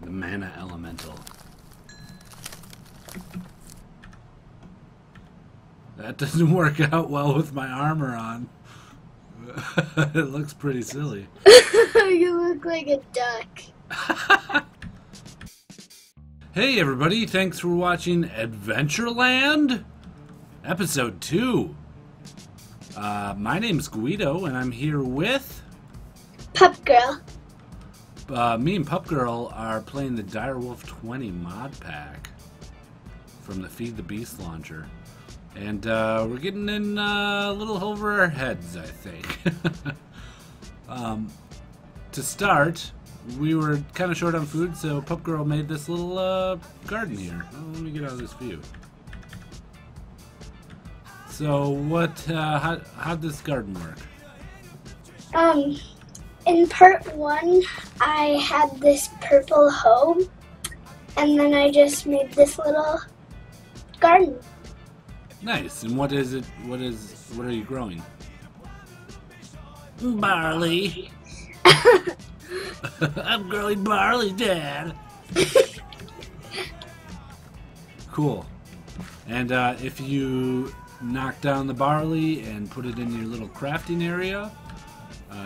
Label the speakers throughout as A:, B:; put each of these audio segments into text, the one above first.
A: The mana elemental. That doesn't work out well with my armor on. It looks pretty silly.
B: You look like a duck.
A: Hey everybody, thanks for watching Adventureland Episode 2. My name's Gweedo and I'm here with...
B: Pupgurl.
A: Me and Pupgurl are playing the Direwolf20 Modpack from the Feed the Beast launcher. And we're getting in a little over our heads, I think. To start, we were kind of short on food, so Pupgurl made this little garden here. Oh, let me get out of this view. So, how'd this garden work?
B: In part 1, I had this purple hoe, and then I just made this little garden.
A: Nice. And what is it? What are you growing? Barley. I'm growing barley, Dad. Cool. And if you knock down the barley and put it in your little crafting area,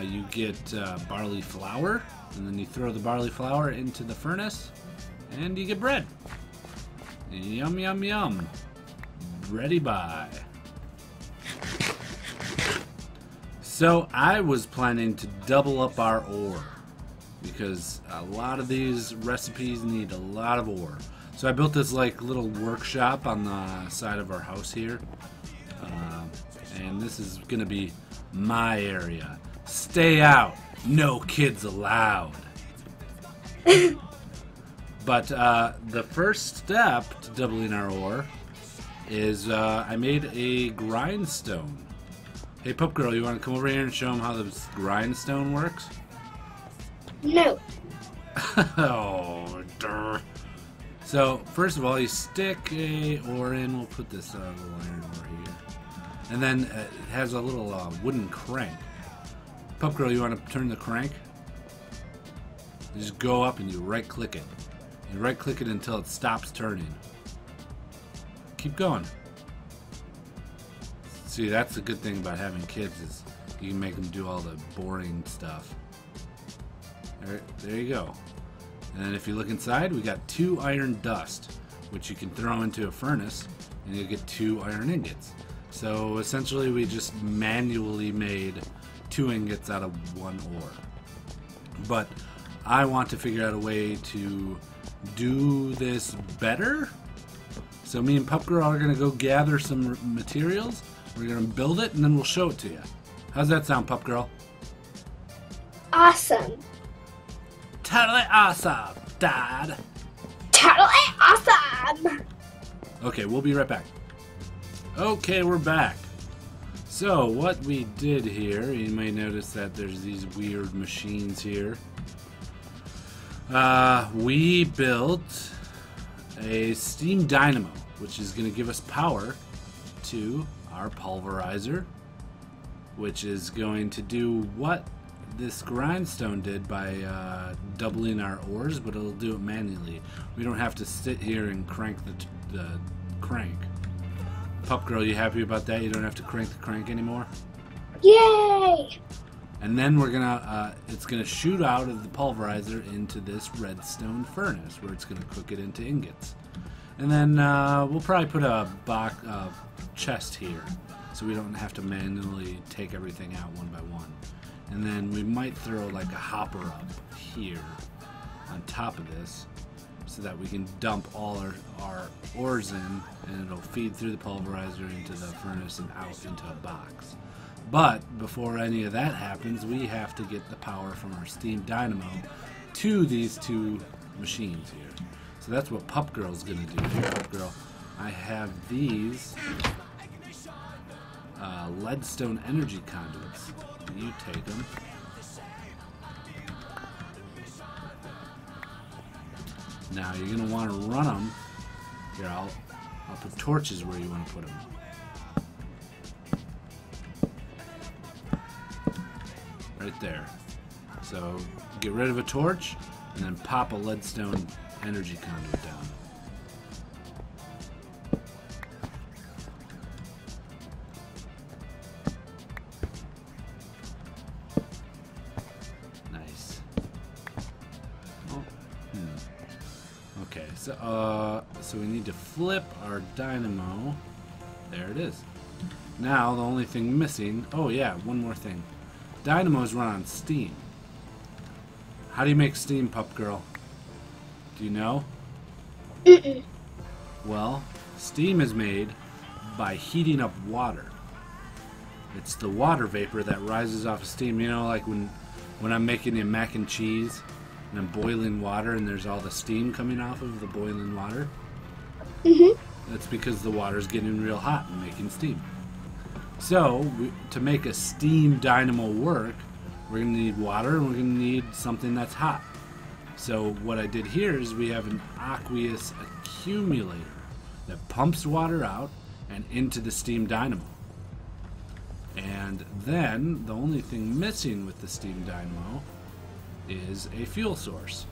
A: you get barley flour, and then you throw the barley flour into the furnace, and you get bread. Yum, yum, yum. Ready by. So I was planning to double up our ore because a lot of these recipes need a lot of ore. So I built this like little workshop on the side of our house here, and this is gonna be my area. Stay out, no kids allowed. But the first step to doubling our ore is I made a grindstone. Hey Pupgurl, you want to come over here and show them how this grindstone works?
B: No.
A: Oh, durr. So first of all, you stick a ore in. We'll put this little iron ore here, and then it has a little wooden crank. Pupgurl, you want to turn the crank? You just go up and you right-click it. You right-click it until it stops turning. Keep going. See, that's the good thing about having kids is you can make them do all the boring stuff. There you go. And then if you look inside, we got 2 iron dust, which you can throw into a furnace, and you'll get 2 iron ingots. So essentially, we just manually made 2 ingots out of 1 ore. But I want to figure out a way to do this better. So me and Pupgurl are going to go gather some materials. We're going to build it, and then we'll show it to you. How's that sound, Pupgurl?
B: Awesome.
A: Totally awesome, Dad.
B: Totally awesome.
A: Okay, we'll be right back. Okay, we're back. So, what we did here, you may notice that there's these weird machines here. We built a steam dynamo, which is going to give us power to our pulverizer, which is going to do what this grindstone did by doubling our ores, but it'll do it manually. We don't have to sit here and crank the crank. Pupgurl, you happy about that? You don't have to crank the crank anymore?
B: Yay!
A: And then we're gonna, it's gonna shoot out of the pulverizer into this redstone furnace, where it's gonna cook it into ingots. And then we'll probably put a chest here, so we don't have to manually take everything out one by one. And then we might throw like a hopper up here on top of this, so that we can dump all our ores in, and it'll feed through the pulverizer into the furnace and out into a box. But before any of that happens, we have to get the power from our steam dynamo to these 2 machines here. So that's what Pupgurl's gonna do. Here, Pupgurl, I have these leadstone energy conduits. You take them. Now you're gonna want to run them. Here, I'll put torches where you want to put them. Right there. So get rid of a torch, and then pop a leadstone energy conduit down. Nice. Oh, okay, so we need to flip our dynamo. There it is. Now the only thing missing. Oh yeah, one more thing. Dynamos run on steam. How do you make steam, Pupgurl? Do you know?
B: Mm-mm.
A: Well, steam is made by heating up water. It's the water vapor that rises off of steam. You know, like when I'm making a mac and cheese and I'm boiling water and there's all the steam coming off of the boiling water?
B: Mm-hmm.
A: That's because the water's getting real hot and making steam. So, to make a steam dynamo work, we're going to need water and we're going to need something that's hot. So what I did here is we have an aqueous accumulator that pumps water out and into the steam dynamo. And then the only thing missing with the steam dynamo is a fuel source.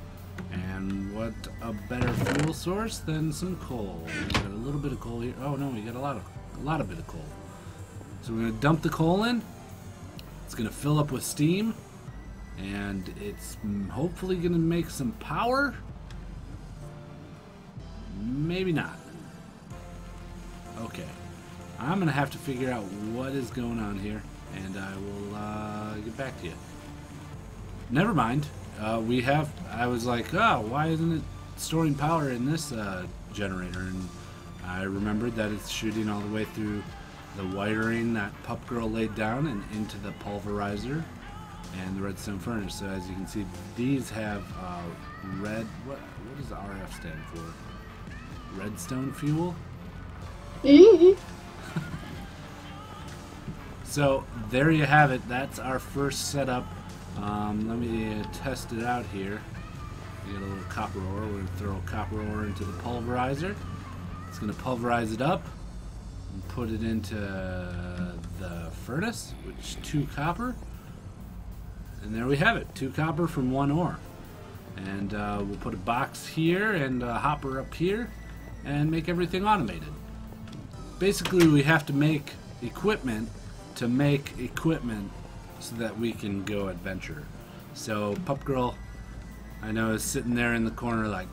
A: And what a better fuel source than some coal. We got a little bit of coal here. Oh no, we got a lot of bit of coal. So we're going to dump the coal in. It's going to fill up with steam, and it's hopefully going to make some power. Maybe not. Okay. I'm going to have to figure out what is going on here, and I will get back to you. Never mind. I was like, oh, why isn't it storing power in this generator? And I remembered that it's shooting all the way through the wiring that Pupgurl laid down and into the pulverizer and the redstone furnace. So as you can see, these have red. What does the RF stand for? Redstone fuel.
B: Mm-hmm.
A: So there you have it. That's our first setup. Let me test it out here. We got a little copper ore. We're going to throw copper ore into the pulverizer. It's going to pulverize it up and put it into the furnace, which 2 copper. And there we have it, 2 copper from 1 ore. And we'll put a box here and a hopper up here and make everything automated. Basically, we have to make equipment to make equipment so that we can go adventure. So Pupgurl, I know, is sitting there in the corner like,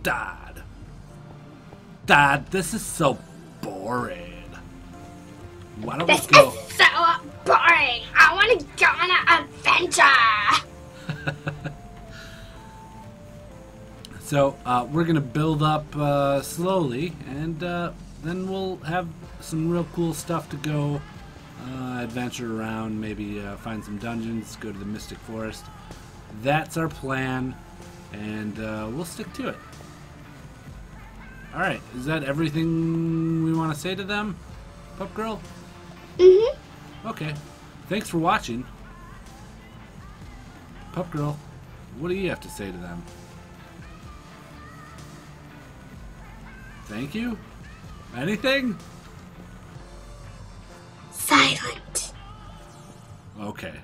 A: Dad, this is so boring. Why don't we go?
B: This is so boring. I want to go on an adventure.
A: So we're gonna build up slowly, and then we'll have some real cool stuff to go adventure around. Maybe find some dungeons, go to the Mystic Forest. That's our plan, and we'll stick to it. Alright, is that everything we want to say to them, Pupgurl?
B: Mm-hmm.
A: Okay, thanks for watching. Pupgurl, what do you have to say to them? Thank you? Anything?
B: Silent.
A: Okay.